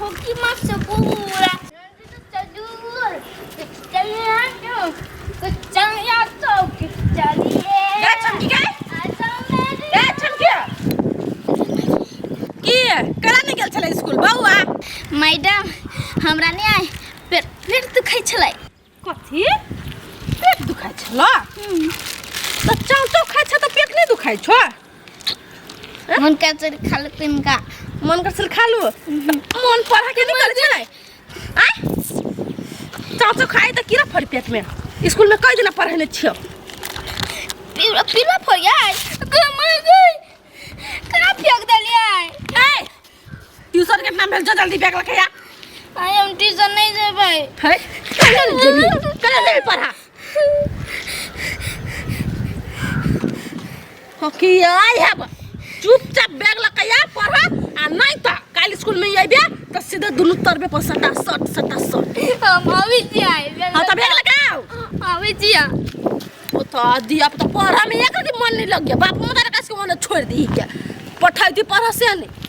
hoki masukura. Madam हमरा नहीं आए पेट दुखाई छलै कथी पेट दुखाई छला तो चाउ तो खाइ छ त पेट नहीं दुखाई छ मन का चोरी खालु तिनका मन कर खालु मन पढ़ा के निकल छै आय चाउ तो खाइ त कीरा फर पेट में स्कूल में कई दिन पढ़ने छियो पीला फरियाय मर गई कहां फेंक देलिए ए ट्यूशन के नाम भेल जल्दी बैग लके आ आई हम ट्यूशन नहीं जेबै है कल नहीं पढ़ा होकी आई है चुपचाप बैग लके आ पढ़ा आ नहीं त काल स्कूल में आइबे त सीधे दुनु तरबे पर सटा सट हम अभी जी आए हां त बैग लगा आओ अभी जी आ ओ त दिया त पढ़ा में एक दिन मन नहीं लग गया बाप मदर का से मन छोड़ दी के पढ़ाई थी पढ़ा से नहीं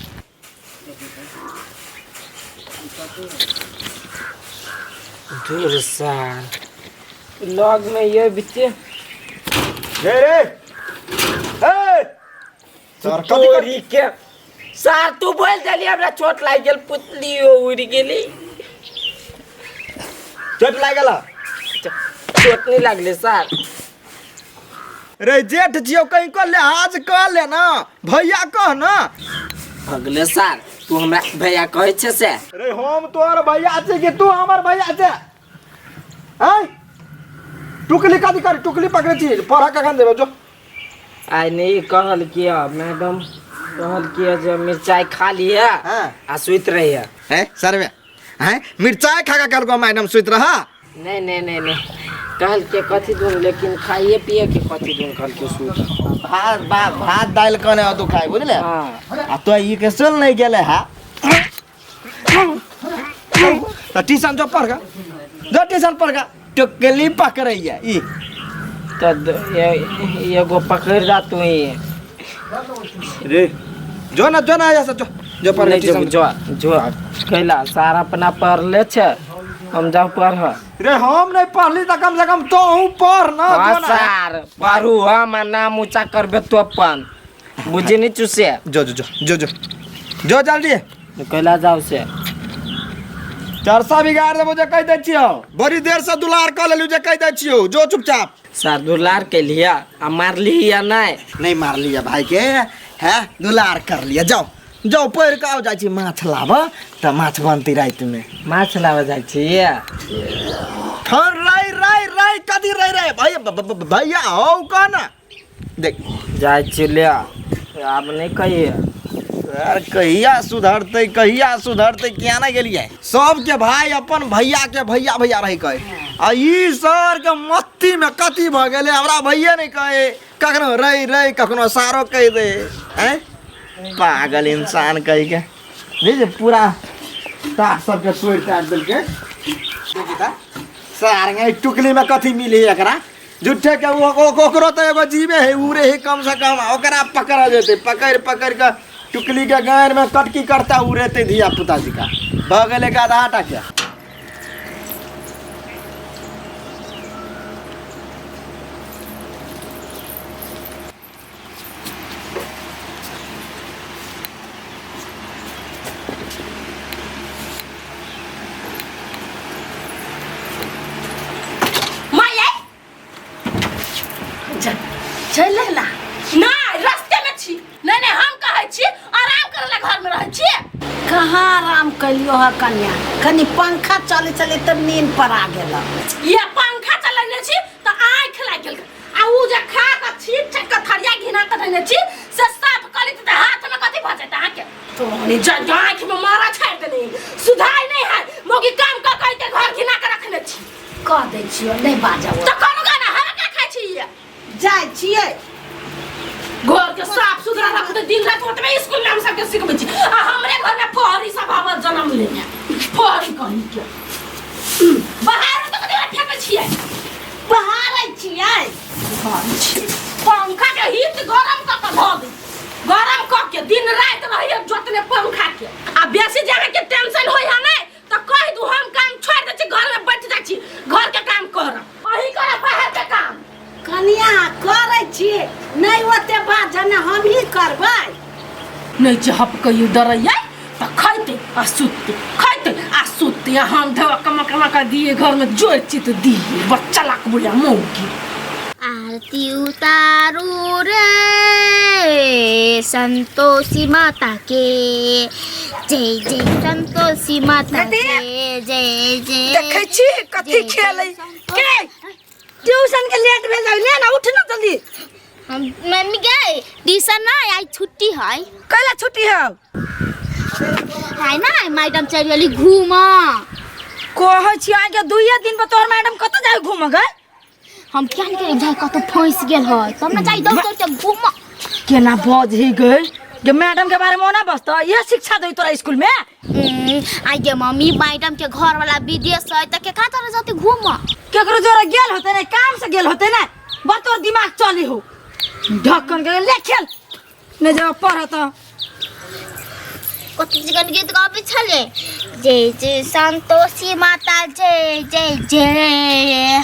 दूर सार लॉग में ये बिच्चे रे रे ए चोरी के सार तू बोल देली हमरा चोट लाग गेल पुतली उड़ गेली चोट लागला चोट नहीं लागले सार रे जेठ जियो कहीं को लिहाज कर ले ना भैया कह ना अगले सार तू हमरा भैया कहै छै से रे हम तोर भैया छै कि तू हमर भैया छै हैं टुकली कादी कर टुकली पकड़े छी पढ़ा कखन देबे जो आई नहीं कहल किया मैडम कहल किया जे मिर्चाई खा लिया हां आ सुइत रही है हैं सरवे हैं मिर्चाई खा कल को मैडम सुइत रहा नहीं कहल के कथी दून लेकिन खाइए पिए के कथी दून कहल के सुइत भात दाल कने तू खाइ बुझले हां आ तो ई के सुन नहीं गेले है त ट्यूशन जो पढ़ जो ट्यूशन पढ़ टुकली पकड़ैया ई त एगो पकड़ जा तू ही रे जो ना ऐसा जो पढ़ ट्यूशन जो कैला सारा अपना पढ़ ले छे हम जाओ पढ़ रे हम नहीं पढ़ली त कम से कम तो हूं पढ़ ना सार पढ़ू हम नाम ऊंचा करबे तो अपन बुझी नहीं चुसे जो जल्दी कैला जाओ से चरसा बिगाड़ दे मुझे कह दे छियो बड़ी देर से दुलार कर लेलु जे कह दे छियो जो चुपचाप सार दुलार के लिया आ मार लिया नहीं मार लिया भाई के है दुलार कर लिया जाओ पैर का जाय छी माछ लाब त माछ बनती रात में माछ लावा जाय छी थर राई कदी रे भैया हो का ना देख जाय छी ले अब नहीं कहिए यार कहिया सुधरते क्या ना गेलिए सबके भाई अपन भैया के भैया रही कहे आ ई सर के मस्ती में कथी भ गेले हमरा भैया नहीं कहे कखनो रही कखनो सारो कह दे हैं पागल इंसान कह के जे पूरा ताक सब के तोड़ काट देल के देखी ता सार के टुकली में कथी मिली एकरा झूठे के ओकरो त एगो जीवे है उरे है कम से कम ओकरा पकड़ा जेते पकड़ के टुकली के गायर में कटकी करता उड़ेते धिया पुता जी का भगले का आधा आटा क्या चले ला नहीं रास्ते में छी नहीं हम कहै छी आराम करे घर में रह छी कहाँ आराम कलियो है कन्या कनी पंखा चले तब नींद पर आ गेल ये पंखा चलने छी त आंख लाग गेल आ उ जे खा के छीट छक के थरिया घिना के देने छी से साफ करी त हाथ में कथि भ जाता आके तो नी आंख में मारा छाड़ देनी सुधाई नहीं है मोगी काम क कह के घर घिना के रखने छी कह दे छियो नहीं बाजा त कोनो गाना हम का खाइ छी जाय छियै घर के साफ सुथरा रखते दिन रात ओतबे स्कूल में हम सब के सिखबै छी आ हमरे घर में पहरी सब आवा जन्म लेने पहरी कहि के बाहर तो कते फेंकै छियै बाहर छियै पंखा के हीट गरम क के ध दे गरम क के दिन रात रहिए जोतने पंखा के आ बेसी जगह के टेंशन होय है नै तो कह दू हम काम छोड़ दे छी घर में बैठ जा छी घर के काम कर वही कर बाहर के काम कनिया करे छी नहीं ओते बात जने हम ही करबै नहीं जब कहियो डरैया तो खैते आ सुते हम धवा कमा का दिए घर में जोर चित दिए बच्चा लाख बुढ़िया मौगी आरती उतारू रे संतोषी माता के जय जय संतोषी माता के जय जय देखै छी कथि खेलै के ट्यूशन के लेट भेल ले ना उठ ना जल्दी हम मम्मी गए ट्यूशन ना आज छुट्टी है कैला छुट्टी है ना मैडम चल गेली घूमा कहै छी आगे दुइया दिन पर तोर मैडम कत जाय घूम गए हम क्या करे जाय कत फंस गेल है तब ना जाई डॉक्टर के घूम केना बज ही गए जे मैडम के बारे में ना बसता ये शिक्षा दई तोरा स्कूल में आगे मम्मी मैडम के घर वाला विदेश है त के का तरह जाते घूम केकरो जोरा गेल होते नहीं काम से गेल होते ना बस तोर दिमाग चली हो ढक्कन के ले खेल ने जब पढ़त कत जगन गीत गाबे छले जय जय संतोषी माता जय जय जय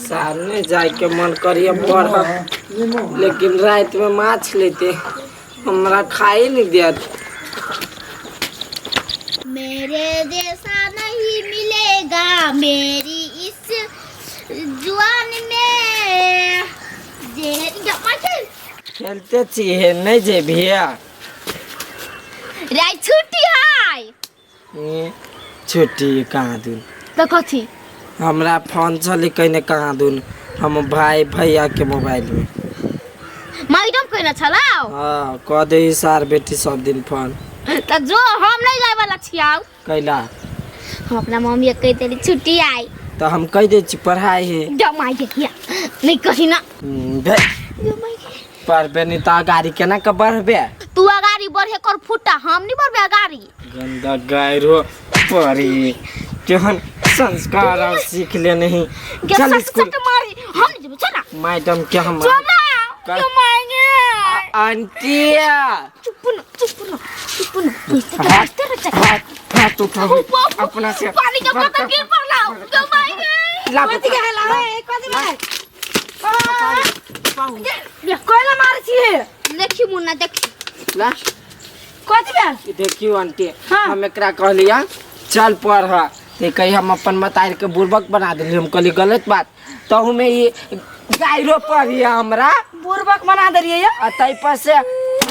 सामने जाए के मन करिए पढ़ लेकिन रात में माछ लेते हमरा खाए नहीं दिया मेरे जैसा नहीं मिलेगा मेरी इस जुआन में खेलते चाहिए नहीं जे भैया राय छुट्टी है छुट्टी कहाँ दून तो कथी हमरा फोन चले कहीं कहाँ दून हम भाई भैया के मोबाइल में मैडम कहना छलाओ हाँ कह दे सार बेटी सब दिन फोन तो जो हम नहीं जाए वाला छियाओ कैला हम अपना मम्मी के कहते छुट्टी आई तो हम कह दे छी पढ़ाई है जमाई के किया नहीं कही ना पढ़बे नहीं तो गाड़ी केना के बढ़बे तू अगाड़ी बढ़े कर फुटा हम नहीं बढ़बे अगाड़ी गंदा गायरो परी केहन संस्कार और सीख ले नहीं चल स्कूल मारी हम नहीं जेबे चला मैडम के हम चला क्यों मांगे आंटी चुप ना हाथ उठाओ अपना से पानी का बोतल गिर पड़लाओ क्यों मांगे ला कथि के हला है कथि में ये कोयला मार छी देखी मुन्ना देखी ला कथि में देखियो आंटी हाँ। हम एकरा कहलिया चल पढ़ ते कहीं हम अपन मतार के बुर्बक बना दिली हम कहली गलत बात तो हमें ये गायरो पढ़िया हमरा बुर्बक बना दरिए तई पर से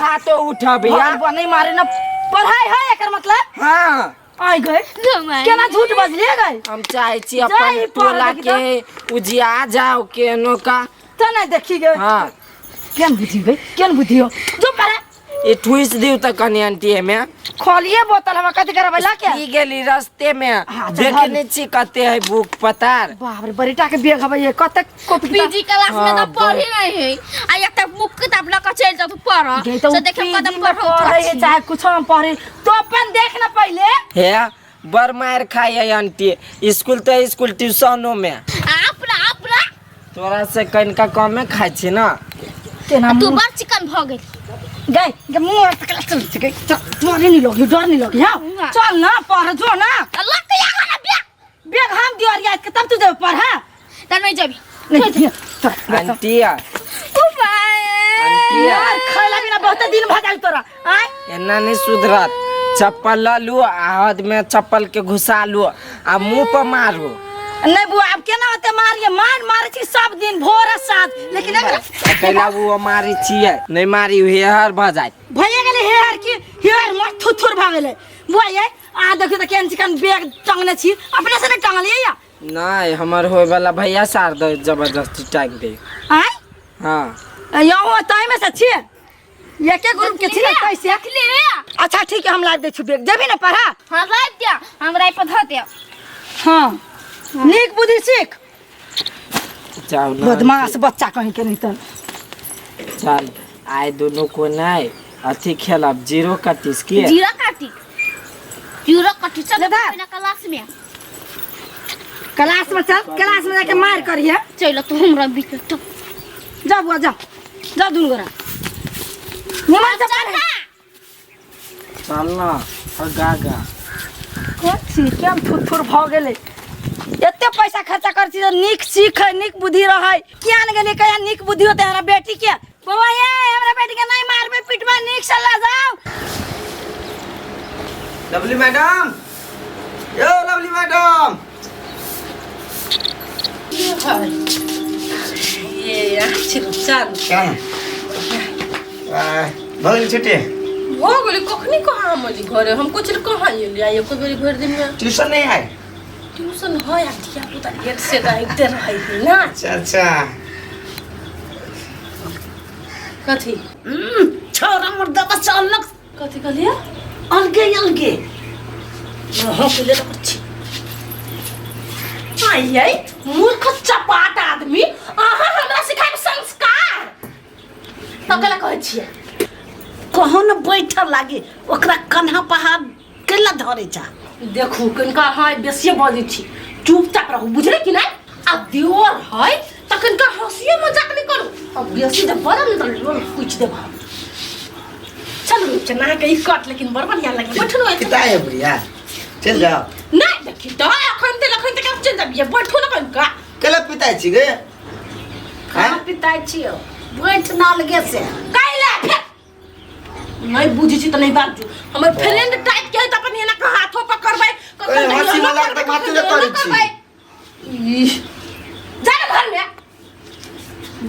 हाथों उठा भैया नहीं मारे ना पढ़ाई है एकर मतलब हाँ आई गए केना झूठ बजलिए गए हम चाहे छी अपन टोला के उजिया जाओ के नोका तो नहीं देखी गए हाँ केन बुद्धि गई केन बुद्धि हो जो परे ये ठुस दियो त कनी आंटी में खोलिए बोतल हम कथि करबे ला के ई गेली रास्ते में हाँ, चल देखने छी कते है बुक पतार बाप रे बरीटा के बेग हबे ये कते कॉपी पीजी क्लास में हाँ, तो पढ़ी नहीं है आ एक तक मुख किताब लगा चल जा तू पढ़ तो देखे कदम पढ़े चाहे कुछ हम पढ़े तो अपन देखना पहले है बर मार खाई है आंटी स्कूल तो स्कूल ट्यूशनों में अपना तोरा से कनिका कम में खाइ छी ना केना तू बड़ चिकन भ गेल गए ये मुंह तक चल गई डर नहीं लगी हां चल ना पढ़ जो ना अल्लाह के यहाँ बैग बैग हम दियो याद के तब तू जब पढ़ हां त नहीं जाबी नहीं आंटी यार खाला बिना बहुत दिन भ जाई तोरा आय एना नहीं सुधरत चप्पल ल लू हाथ में चप्पल के घुसा लू आ मुंह पर मारू नहीं बुआ अब केना होते मारिए मार छी सब दिन भोर साँझ लेकिन अकेला वो मारी छिए नहीं मारी हेहर भ जाय भइए गेले हेहर की हेहर मत थुथुर भ गेले बुआ ये आ देखियो त केन चिकन बैग टांगने छी अपने से नहीं टांगलिए या नहीं हमर होय वाला भैया सार दे जबरदस्ती टांग दे आय हां यहाँ टाइम में से छी ये के ग्रुप के छी कैसे अच्छा ठीक है हम ला दे छी बैग जेबी ना पढ़ा हां ला दिया हमरा पे ध दे हां नीक बुद्धि सीख जाओ ना बदमाश बच्चा कहीं के नहीं तन चल आए दोनों को नहीं अथी खेलब जीरो कटिस के जीरा काटी चल बिना क्लास में क्लास में चल क्लास में जाके मार करिए चल तू हमरा बीच जा बुआ जा जा दुन गोरा निमन से पढ़ चलना गागा कथी केम फुरफुर भ गेले एते पैसा खर्चा करछी त नीक सीख नीक बुद्धि रहै किया न गेले कया नीक बुद्धि होते हमरा बेटी के बाबा ये हमरा बेटी के नहीं मारबे पिटबे नीक से ला जाओ लवली मैडम यो लवली मैडम ये आछिर चल क्या भगल छुट्टी हो गेले कखनी कहाँ हमली घरे हम कुछ कहाँ एली आयो कोई बेरी भर दिन में ट्यूशन नहीं आए ट्यूशन है या धिया पुता एक से रहते रहै ना अच्छा कथी छोरा मुर्दा बस अलग कथी कहलिए अलगे अलगे हो गेले त कुछ आई मूर्ख चपाट आदमी आहा हमरा सिखाए संस्कार तकला कहै छियै कहो न बैठल लागे ओकरा कन्हा पहाड़ केला धरे जा देखू कनका हाय बेसी बजै छी चुपचाप रहू बुझले कि नहीं अब दियोर है त कनका हंसिए मजाक नहीं करू अब बेसी जब बड़ा न तो पूछ देब चल रुक चना के कट लेकिन बड़ बढ़िया लगे बैठो न कितना है बुढ़िया चल जाओ नहीं देखी तो अखन ते चल जाबिए बैठो न कनका कल पिता छी गे कहाँ पिताई छियो बैठ ना लगे से काइला फिर नहीं बुझी छी त नहीं बाजू हमर फ्रेंड टाइप के त अपन एना के हाथों पकड़बै ओए हंसी मजाक त माथि न करै छी जा घर में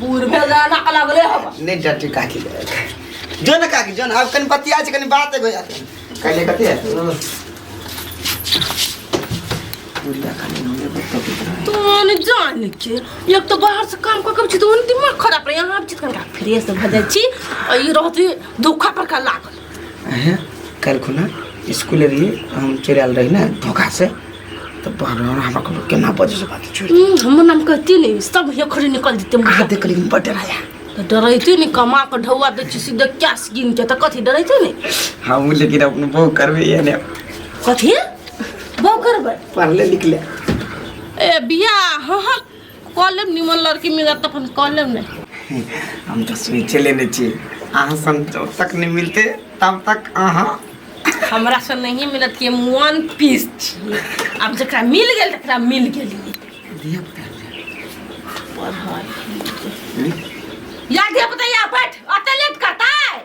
बूढ़ भेला ना लगले हब नहीं डटी काकी जो न काकी जो न अब कन पतिया छ कन बात हो जाते काले कते है बुढ़िया खाली होंगे बत्तो तो न जान के एक तो बाहर से काम कर छी तो दिमाग खराब रहे यहां चित कर फ्रेश भ जाय छी आ ई रहती दुखा पर का लागल है कल खुना स्कूल रही हम चल रही ना धोखा से तो बाहर हमरा को केना बजे से बात छोड़ हमर नाम कहती नहीं सब ये खड़ी निकल जते आ देख ली बड़ डराया तो डरैती नहीं कमा के ढौआ दे छी सीधे कैश गिन के त कथि डरैती नहीं हम लेकिन अपने बहु करबे ये ने कथि बहु करबै पढ़ले निकले ए बिया हां कॉलेज निमन लड़की मिलत त अपन कॉलेज नहीं हम तो स्विच लेने छी आहा सन जब तक नहीं मिलते तब तक आहा हमरा से नहीं मिलत के वन पीस छी अब जकरा मिल गेल तकरा मिल गेली दिया याद है पता या बैठ अते लेट करता है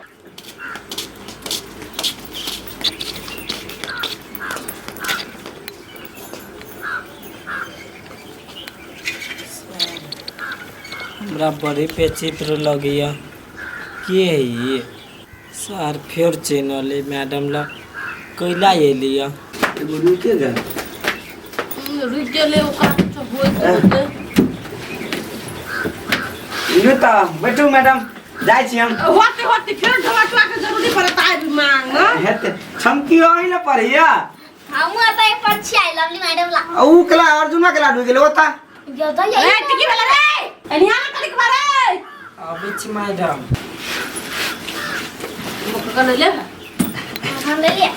हमरा बड़े पे चित्र लगिया के है ये सर फिर चैनल है मैडम ला कैला एलिया एगो रुके जा रुक गेले ओका तो होय इनु त बैठो मैडम जाय छी हम होते होते फिर ढवाटवा के जरूरी पड़ता है मांग ना हेते छमकी ओहि न पड़िया हम आता एक पर्ची आई लवली मैडम ला ऊ कला अर्जुन कला डुइ गेले ओता यो त ए टिकी वाला रे एनिया ना कलिक मारे अबे छी मैडम मुख कर ले हम ले लिया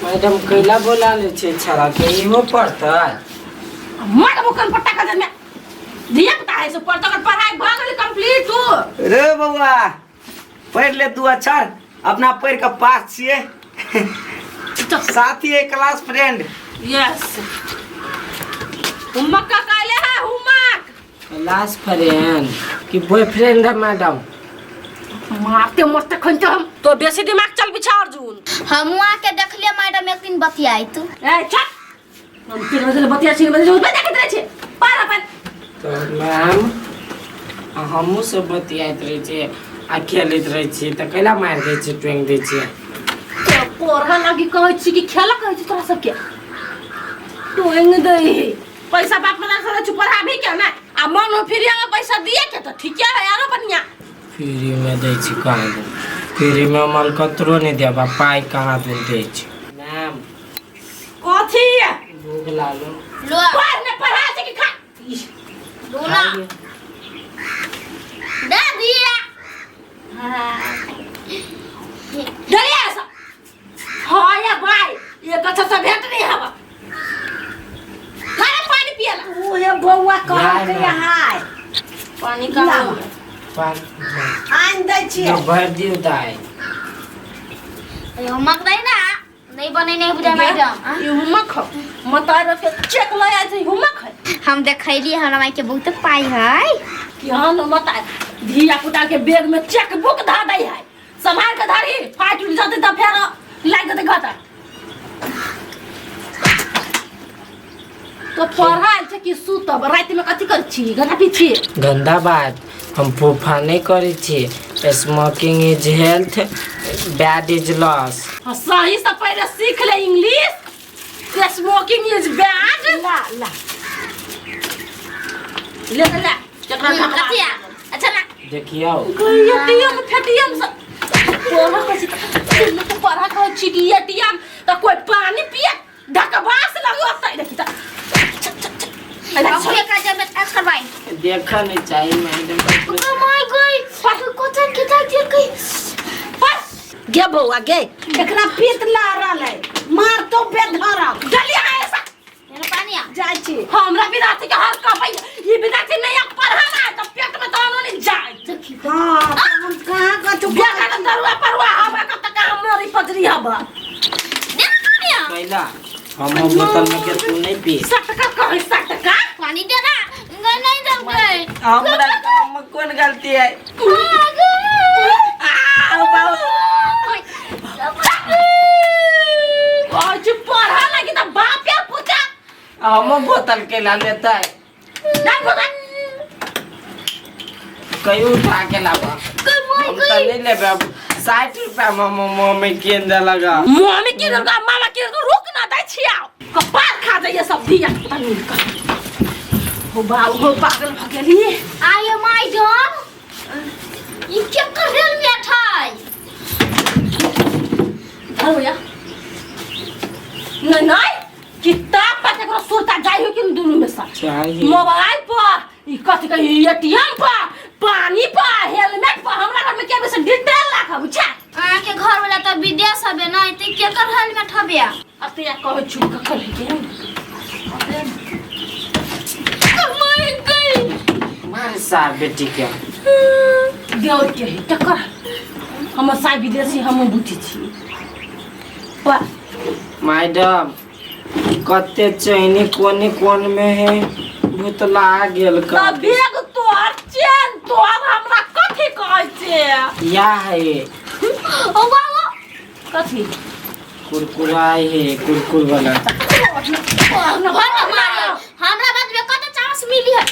मैडम कैला बोला ले छे छरा के इहो पढ़ता मत मुकन पट्टा का जन में दिया पता है सो पढ़ता कर पढ़ाई भ गेल कंप्लीट तू रे बउआ पढ़ ले तू अक्षर अपना पढ़ के पास छिए साथी है क्लास फ्रेंड यस हुमक का काले है हुमक क्लास फ्रेंड कि बॉयफ्रेंड है मैडम मारते मस्त खन तो बेसी दिमाग चल बिछा अर्जुन हम आके देख लिया मैडम एक दिन बतियाई तू ए चल हम फिर बदल बतिया छी बदल बतिया के रहे छे पार अपन तो मैम हमहू सब बतियात रहे छे आ खेलैत रहे छी त कैला मार दे छी ट्वेंग दे छी पोरहा लागी कहै छी कि खेला कहै छी तोरा सब के टोंग दे पैसा बाप में से चुप रहा भी क्या ना आ मन हो फ्री में पैसा दिए के तो ठीक है यारो बढ़िया फ्री में दे छी कहाँ दे फ्री में माल कतरो नहीं देबा पाई कहाँ दे दे छी मैम कथी भूख लागल लो पढ़ ने पढ़ा से कि खा दोना दे दिया दरिया सा हां या भाई ये कथा से भेंट नहीं हवा खाना पानी पियला ओए बौआ कह के नहीं, हाय पानी का आइन दै छियै भर दियो दाय होमवर्क नहीं ना नहीं बने नहीं बुझा मैडम ये हुमक हो मतार के चेक ले आइ छै हुमक है हम देखैली हमरा माई के बहुत पाई है कि हां न मतार धिया पुता के बैग में चेक बुक धा दै है संभाल के धरी फाट उठ जाते त फेर लाग देते घाटा तो पढ़ाल छै कि सुतब रात में कथि कर छी गधा पीछे गंदा बात हम फूफा नहीं करे छी smoking is health bad is loss सही से पहले सीख ले इंग्लिश स्मोकिंग इज बैड ला ला ले ले चक्कर कथिया अच्छा ना देखियो एटीएम फेटीएम सब पढ़ा कसी तो पढ़ा का छिटी एटीएम तो कोई पानी पिए ढकबास लगता है देखी हम का जब एस करवाई देखा नहीं चाहिए मैडम ओ माय गॉड कोचन के तक दिल गई बस गे बौआ गे एकरा पीत ला रहल है मार तो बेधरा जल्दी आ ऐसा ये पानी आ जाइ छी हमरा विद्यार्थी के हर का भाई ये विद्यार्थी नहीं पढ़ाना है तो पेट में तो नहीं जाए हां हम कहां का तू बेटा का दरुआ परवा हवा का तक हमारी पजरी हवा दे पानी आ पहला हम बोतल में के तू नहीं पी सटका कहीं सटका पानी दे ना नहीं दम गए हमरा काम में कौन गलती है आज पढ़ा लगी तो बाप या पूछा हम बोतल के ला लेता है नहीं बोला कई उठा के लावा हम तो नहीं लेबे अब 60 रुपया मम्मी के अंदर लगा मम्मी की दुर्गा मामा की दुर्गा रुक ना दे छिया कपार खा जाइए सब दिया पता नहीं का हो बाबू हो पागल भ गेली आई एम मैडम ये क्या कर रहे हैं मिठाई धरो या नहीं नहीं किताब पढ़ के सुरता जाई हो कि दोनों में साथ चाहिए मोबाइल पर ई कथि का एटीएम पर पानी पर हेलमेट पर हमरा घर में के से डिटेल लाखा बुझा आ के घर वाला तो विदेश हबे ना ते के कर हेलमेट हबे अते या कह चुप का कर के माय गई मारे साहब बेटी के देव के टक्कर हम साई विदेशी हम बुझी छी बा मैडम कते चैनी कोन में है भूतला गेल का बेग तोर चैन तोर हमरा कथि कहै छै या है ओ बाबू कथि कुरकुराई है कुरकुर वाला पढ़ना मारो हमरा बाद में कत चांस मिली है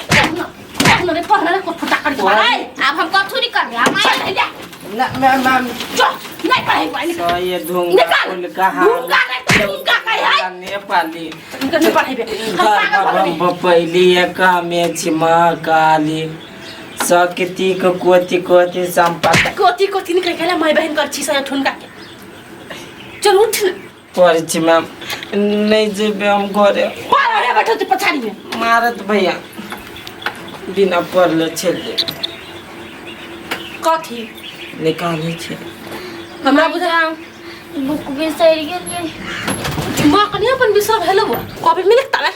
पढ़ना रे को फटाक कर भाई अब हम कथुरी कर रहे हम ना मैम चल नहीं पढ़ाई वाली तो ये धूंगा फूल कहाँ ढूंगा का है नेपाली नहीं पढ़ाई बे हम पहली एक में छिमा काली सकती को कोती संपत्ति कोती निकल गेला माय बहन कर छी से ठुनका के चल उठ पढ़ी मैम नहीं जेबे हम घरे पढ़े बैठो तू पछाड़ी में मारत भैया बिना पढ़ले छेले कथि निकाले छे हमरा बुझा बुक भी सही गेल मां कनी अपन विषय भेलो कॉपी में लिख ताला